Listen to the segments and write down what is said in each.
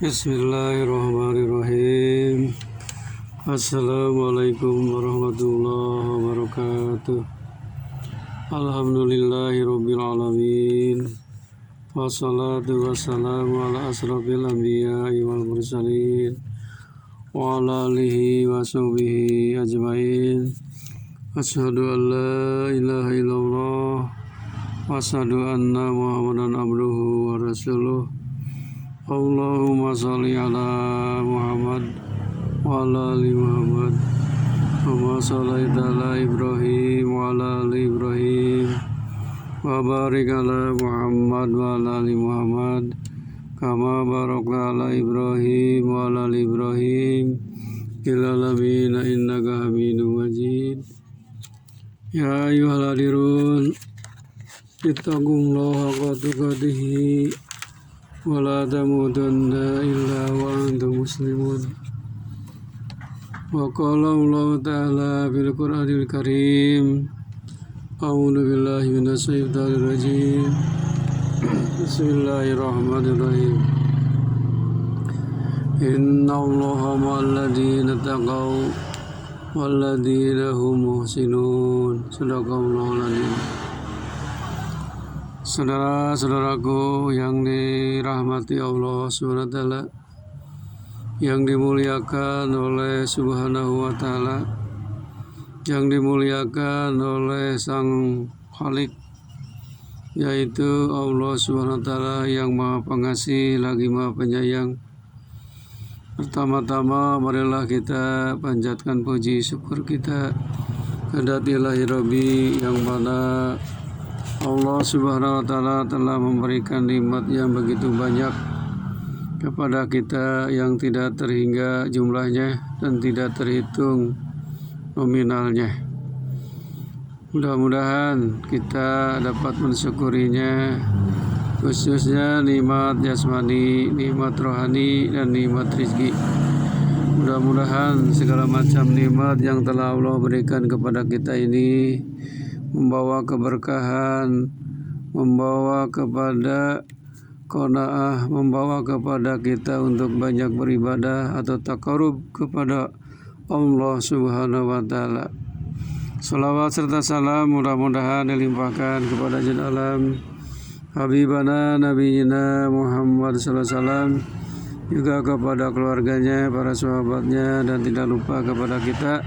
Bismillahirrahmanirrahim. Assalamualaikum warahmatullahi wabarakatuh. Alhamdulillahirabbil alamin. Wassalatu wassalamu ala asrofil anbiya'i wal mursalin wa ala alihi wa sahbihi ajmain. Asyhadu an la ilaha illallah wa asyhadu anna Muhammadan abduhu wa rasuluh. Allahumma sholli ala Muhammad wa ala ali Muhammad wa shallaita ala Ibrahim wa ala ali Ibrahim wa barik ala Muhammad wa ala ali Muhammad kama barakta ala Ibrahim wa ala ali Ibrahim fil alamin innaka Hamidum Majid. Ya ayyuhal hadirun ittaqullaha haqqa tuqatih wa la tamutunna illa wa antum muslimun. Wa qala Allah ta'ala fil Qur'anil Karim. A'udzu billahi minasy syaithanir rajim. Bismillahirrahmanirrahim. Inna Allaha ma'al ladzina taqaw wal ladzina hum muhsinun. Shadaqallahul adzim. Saudara-saudaraku yang dirahmati Allah SWT, yang dimuliakan oleh Subhanahu wa Ta'ala, yang dimuliakan oleh Sang Khalik, yaitu Allah SWT yang Maha Pengasih lagi Maha Penyayang. Pertama-tama marilah kita panjatkan puji syukur kita kepada Ilahi Rabbi yang mana Allah Subhanahu wa Ta'ala telah memberikan nikmat yang begitu banyak kepada kita yang tidak terhingga jumlahnya dan tidak terhitung nominalnya. Mudah-mudahan kita dapat mensyukurinya, khususnya nikmat jasmani, nikmat rohani, dan nikmat rizki. Mudah-mudahan segala macam nikmat yang telah Allah berikan kepada kita ini membawa keberkahan, membawa kepada qanaah, membawa kepada kita untuk banyak beribadah atau taqarrub kepada Allah Subhanahu wa Ta'ala. Salawat serta salam mudah-mudahan dilimpahkan kepada Jin Alam Habibana Nabiyina Muhammad sallallahu alaihi wasallam, juga kepada keluarganya, para sahabatnya, dan tidak lupa kepada kita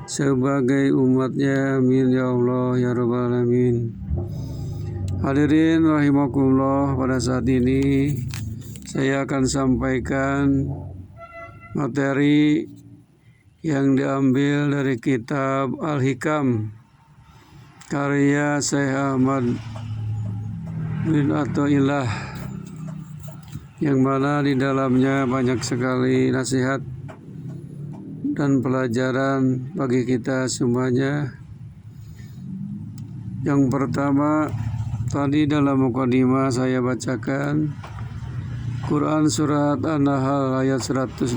sebagai umatnya. Amin ya Allah ya Rabbal Alamin. Hadirin rahimakumullah, pada saat ini saya akan sampaikan materi yang diambil dari kitab Al-Hikam karya Syekh Ahmad bin Athaillah, yang mana di dalamnya banyak sekali nasihat dan pelajaran bagi kita semuanya. Yang pertama, tadi dalam mukadimah saya bacakan Quran surat An-Nahl ayat 128.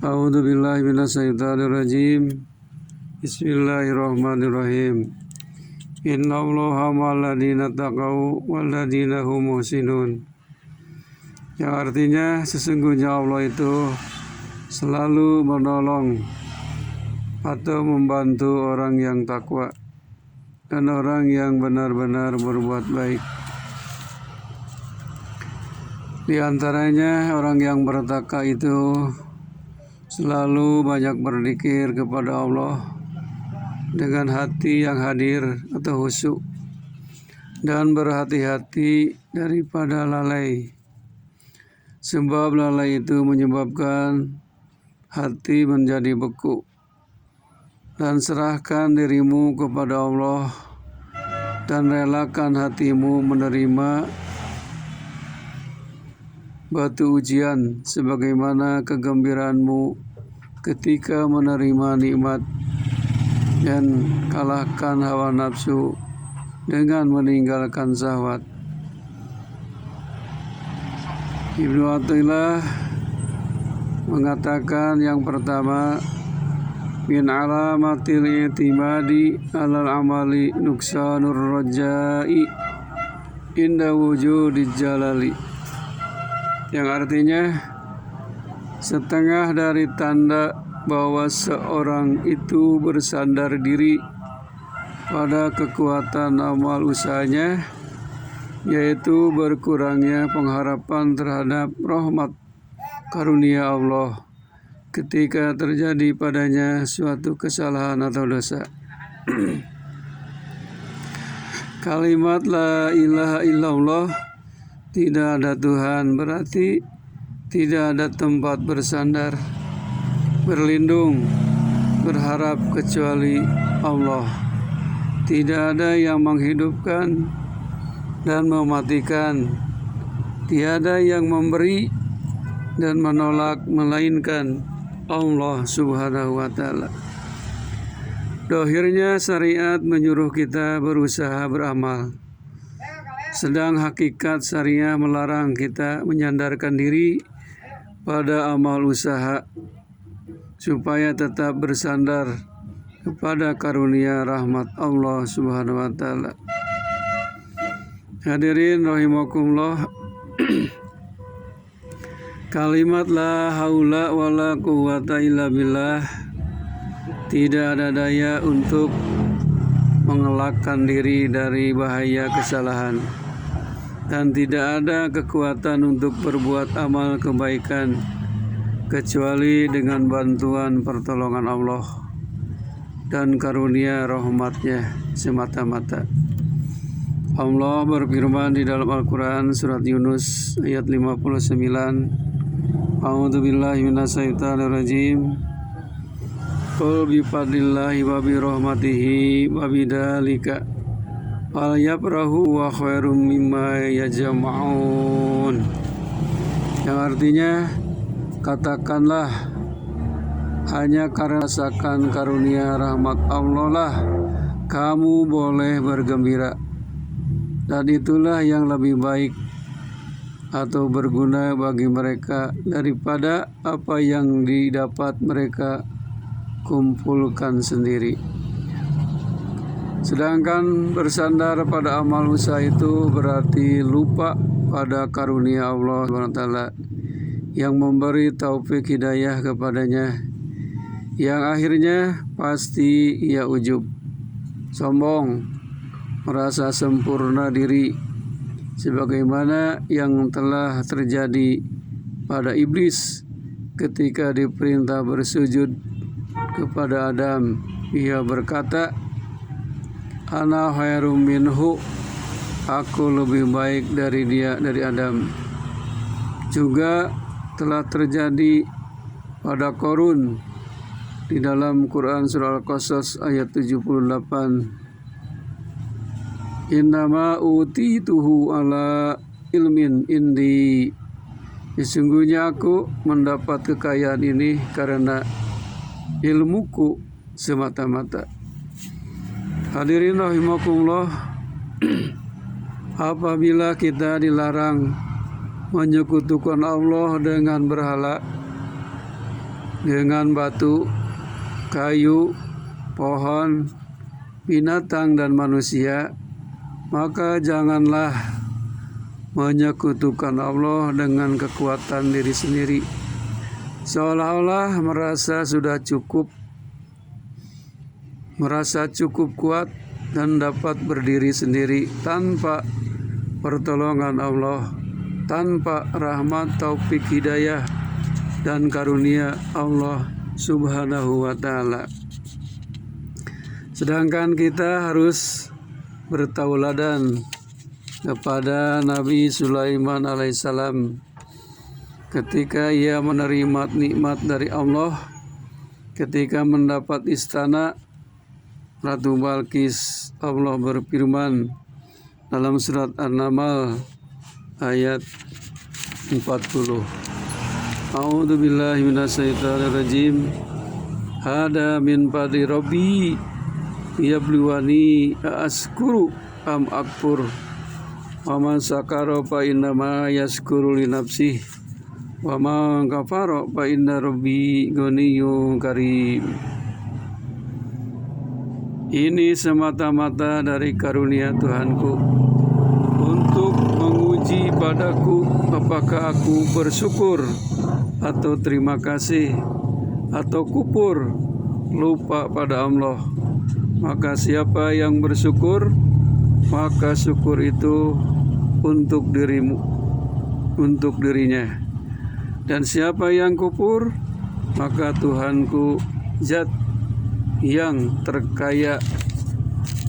A'udzubillahi minasyaitonirrajim. Bismillahirrahmanirrahim. Innallaha ma'al ladzina taqaw wal ladzina hum muhsinun. Yang artinya sesungguhnya Allah itu selalu menolong atau membantu orang yang takwa dan orang yang benar-benar berbuat baik. Di antaranya orang yang bertakwa itu selalu banyak berzikir kepada Allah dengan hati yang hadir atau khusyuk dan berhati-hati daripada lalai, sebab lalai itu menyebabkan hati menjadi beku. Dan serahkan dirimu kepada Allah dan relakan hatimu menerima batu ujian sebagaimana kegembiraanmu ketika menerima nikmat, dan kalahkan hawa nafsu dengan meninggalkan syahwat. Ibnu Athaillah mengatakan yang pertama, min alamatil i'timadi alal amali nuksanur rajai inda wujudil jalali. yang artinya setengah dari tanda bahwa seorang itu bersandar diri pada kekuatan amal usahanya, yaitu berkurangnya pengharapan terhadap rahmat karunia Allah ketika terjadi padanya suatu kesalahan atau dosa. Kalimat la ilaha illallah, tidak ada Tuhan, berarti tidak ada tempat bersandar, berlindung, berharap kecuali Allah. Tidak ada yang menghidupkan dan mematikan, tiada yang memberi dan menolak melainkan Allah Subhanahu wa Ta'ala. Dohirnya syariat menyuruh kita berusaha beramal, sedang hakikat syariah melarang kita menyandarkan diri pada amal usaha supaya tetap bersandar kepada karunia rahmat Allah Subhanahu wa Ta'ala. Hadirin rahimakumullah, kalimat la haula wala quwata illa billah, tidak ada daya untuk mengelakkan diri dari bahaya kesalahan, dan tidak ada kekuatan untuk berbuat amal kebaikan kecuali dengan bantuan pertolongan Allah dan karunia rahmatnya semata-mata. Allah berfirman di dalam Al-Quran surat Yunus ayat 59, A'udzubillahi minasyaitonirrajim. Qul bifadlillahi wa birahmatihi wa bidzalika falyafrahu wa khairum mimma yajma'un. Yang artinya, katakanlah, hanya karena rasakan karunia rahmat Allah lah kamu boleh bergembira, dan itulah yang lebih baik atau berguna bagi mereka daripada apa yang didapat mereka kumpulkan sendiri. Sedangkan bersandar pada amal usaha itu berarti lupa pada karunia Allah SWT yang memberi taufik hidayah kepadanya, yang akhirnya pasti ia ujub, sombong, merasa sempurna diri, sebagaimana yang telah terjadi pada iblis ketika diperintah bersujud kepada Adam. Ia berkata, ana khairum minhu, aku lebih baik dari dia, dari Adam. Juga telah terjadi pada Qarun di dalam Quran surah Al-Qasas ayat 78. Innama utituhu ala ilmin indi, sesungguhnya aku mendapat kekayaan ini karena ilmuku semata-mata. Hadirin rahimakumullah, apabila kita dilarang menyekutukan Allah dengan berhala, dengan batu, kayu, pohon, binatang dan manusia, maka janganlah menyekutukan Allah dengan kekuatan diri sendiri, seolah-olah merasa sudah cukup, merasa cukup kuat dan dapat berdiri sendiri tanpa pertolongan Allah, tanpa rahmat, taufik, hidayah dan karunia Allah Subhanahu wa Ta'ala. Sedangkan kita harus bertauladan kepada Nabi Sulaiman alaihissalam ketika ia menerima nikmat dari Allah, ketika mendapat istana Ratu Balqis. Allah berfirman dalam surat An-Naml ayat 40. A'udzu billahi minasyaitonir rajim. Hada min fadli rabbi yabluwani askuru am akfur. Wa man sakara fa innama yaskuru li nafsihi wa man kafara fa inna rabbi ghaniyyun karim. Ini semata-mata dari karunia Tuhanku untuk menguji terpuji padaku, apakah aku bersyukur atau terima kasih atau kufur, lupa pada Allah. Maka siapa yang bersyukur, maka syukur itu untuk dirinya. Dan siapa yang kufur, maka Tuhanku zat yang terkaya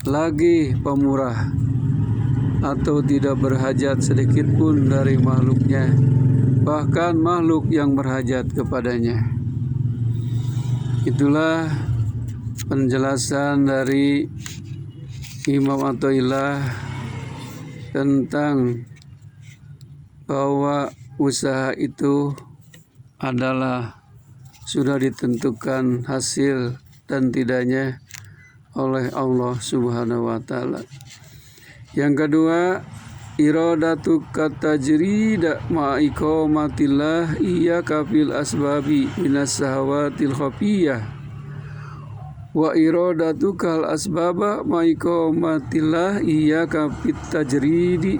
lagi pemurah, atau tidak berhajat sedikit pun dari makhluknya, bahkan makhluk yang berhajat kepadanya. Itulah penjelasan dari Imam Athaillah tentang bahwa usaha itu adalah sudah ditentukan hasil dan tidaknya oleh Allah Subhanahu wa Ta'ala. Yang kedua, iradatu katajrida ma'iqamatillah iya kafil asbabi minas sahawatil khafiyah wa iradatu kal asbaba ma'iqamatillah iya kafit tajridi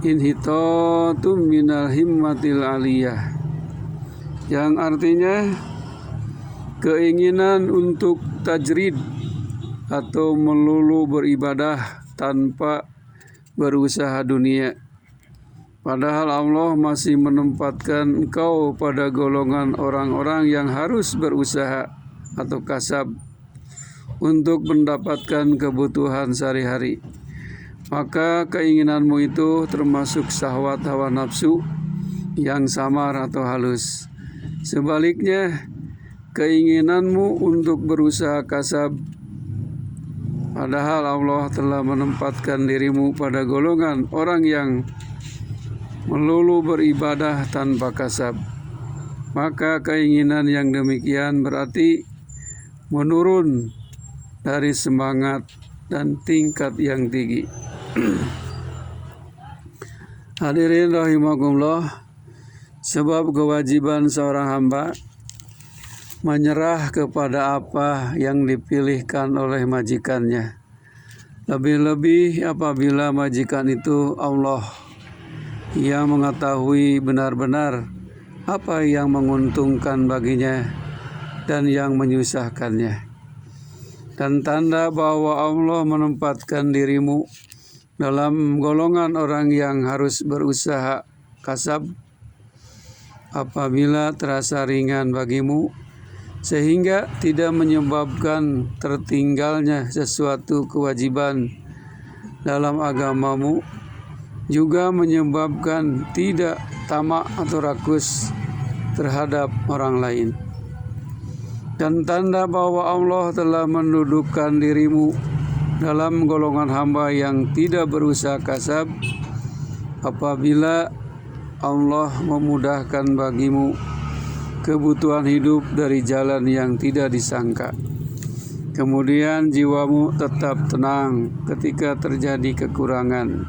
inhitatum minal himmatil aliyah, yang artinya keinginan untuk tajrid atau melulu beribadah tanpa berusaha dunia. Padahal Allah masih menempatkan engkau pada golongan orang-orang yang harus berusaha atau kasab untuk mendapatkan kebutuhan sehari-hari. Maka keinginanmu itu termasuk syahwat hawa nafsu yang samar atau halus. Sebaliknya, keinginanmu untuk berusaha kasab, padahal Allah telah menempatkan dirimu pada golongan orang yang melulu beribadah tanpa kasab. Maka keinginan yang demikian berarti menurun dari semangat dan tingkat yang tinggi. Hadirin rahimakumullah, sebab kewajiban seorang hamba menyerah kepada apa yang dipilihkan oleh majikannya, lebih-lebih apabila majikan itu Allah yang mengetahui benar-benar apa yang menguntungkan baginya dan yang menyusahkannya. Dan tanda bahwa Allah menempatkan dirimu dalam golongan orang yang harus berusaha kasab apabila terasa ringan bagimu, sehingga tidak menyebabkan tertinggalnya sesuatu kewajiban dalam agamamu, juga menyebabkan tidak tamak atau rakus terhadap orang lain. Dan tanda bahwa Allah telah mendudukkan dirimu dalam golongan hamba yang tidak berusaha kasab apabila Allah memudahkan bagimu kebutuhan hidup dari jalan yang tidak disangka. Kemudian jiwamu tetap tenang ketika terjadi kekurangan,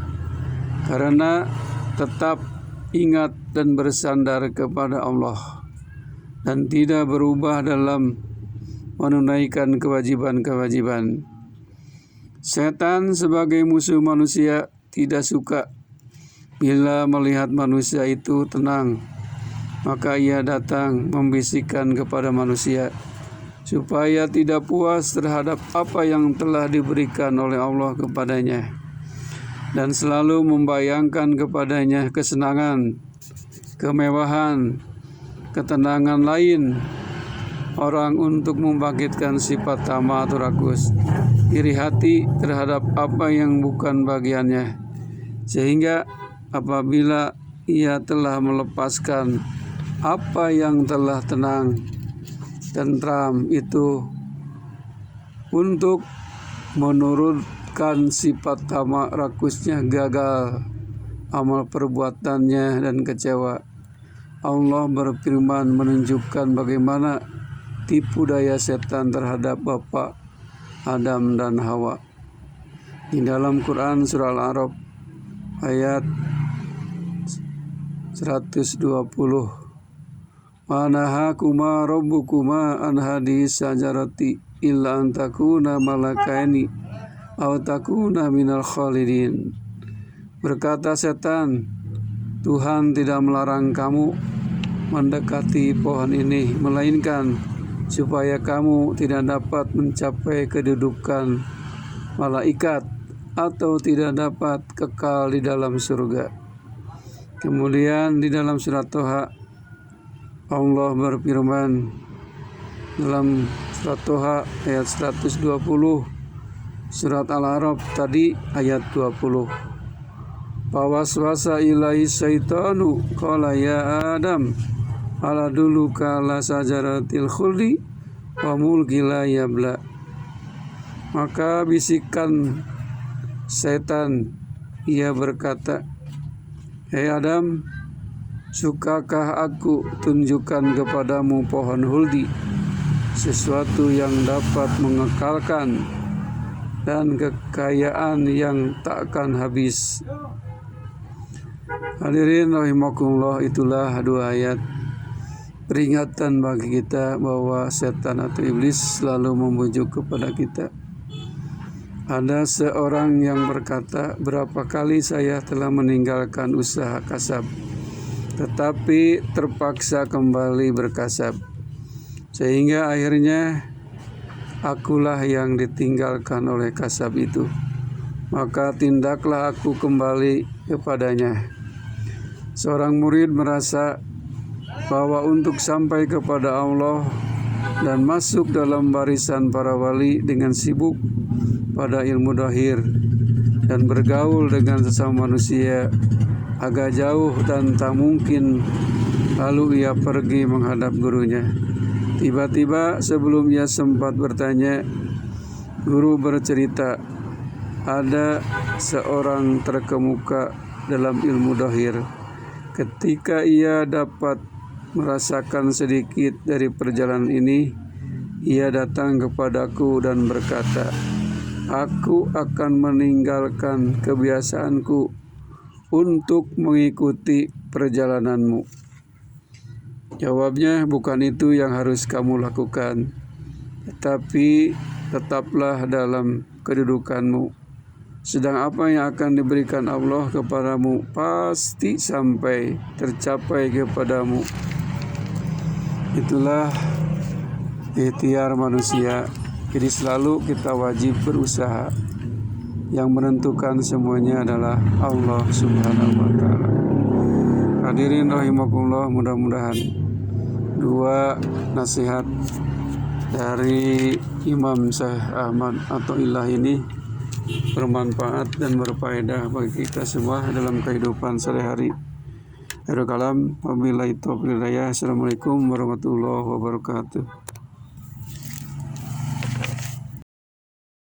karena tetap ingat dan bersandar kepada Allah dan tidak berubah dalam menunaikan kewajiban-kewajiban. Setan sebagai musuh manusia tidak suka bila melihat manusia itu tenang. Maka ia datang membisikkan kepada manusia supaya tidak puas terhadap apa yang telah diberikan oleh Allah kepadanya, dan selalu membayangkan kepadanya kesenangan, kemewahan, ketenangan lain orang untuk membangkitkan sifat tamak atau rakus, iri hati terhadap apa yang bukan bagiannya, sehingga apabila ia telah melepaskan apa yang telah tenang, tentram itu untuk menurunkan sifat tamak rakusnya, gagal amal perbuatannya dan kecewa. Allah berfirman menunjukkan bagaimana tipu daya setan terhadap Bapak Adam dan Hawa. Di dalam Quran surah Al-A'raf ayat 120. Manahakuma rabbukuma an hadis sajarati illa an takuna malakaini aw takuna minal khalidin. Berkata setan, Tuhan tidak melarang kamu mendekati pohon ini, melainkan supaya kamu tidak dapat mencapai kedudukan malaikat atau tidak dapat kekal di dalam surga. Kemudian di dalam surat Toha Allah berfirman dalam surat Toha ayat 120, surat Al-A'raf tadi ayat 20. Fawaswasa ilaihi syaitanu qala ya Adam ala duluka ala sajaratil khuldi wa mulki la yabla. Maka bisikan setan, ia berkata, "Hei Adam, sukakah aku tunjukkan kepadamu pohon huldi, sesuatu yang dapat mengekalkan dan kekayaan yang takkan habis?" Hadirin rahimakumullah, itulah dua ayat peringatan bagi kita bahwa setan atau iblis selalu membujuk kepada kita. Ada seorang yang berkata, berapa kali saya telah meninggalkan usaha kasab, tetapi terpaksa kembali berkasab, sehingga akhirnya akulah yang ditinggalkan oleh kasab itu. Maka tindaklah aku kembali kepadanya. Seorang murid merasa bahwa untuk sampai kepada Allah dan masuk dalam barisan para wali dengan sibuk pada ilmu dhahir dan bergaul dengan sesama manusia agak jauh dan tak mungkin, lalu ia pergi menghadap gurunya. Tiba-tiba sebelum ia sempat bertanya, guru bercerita, ada seorang terkemuka dalam ilmu dhahir. Ketika ia dapat merasakan sedikit dari perjalanan ini, ia datang kepadaku dan berkata, aku akan meninggalkan kebiasaanku untuk mengikuti perjalananmu. Jawabnya, bukan itu yang harus kamu lakukan, tetapi tetaplah dalam kedudukanmu. Sedang apa yang akan diberikan Allah kepadamu pasti sampai tercapai kepadamu. Itulah ikhtiar manusia. Jadi selalu kita wajib berusaha. Yang menentukan semuanya adalah Allah Subhanahu wa Ta'ala. Hadirin rahimakumullah, mudah-mudahan dua nasihat dari Imam Syekh Ahmad Athaillah ini bermanfaat dan berfaedah bagi kita semua dalam kehidupan sehari-hari. Akhirul kalam, wabillahi taufiq wal hidayah. Assalamualaikum warahmatullahi wabarakatuh.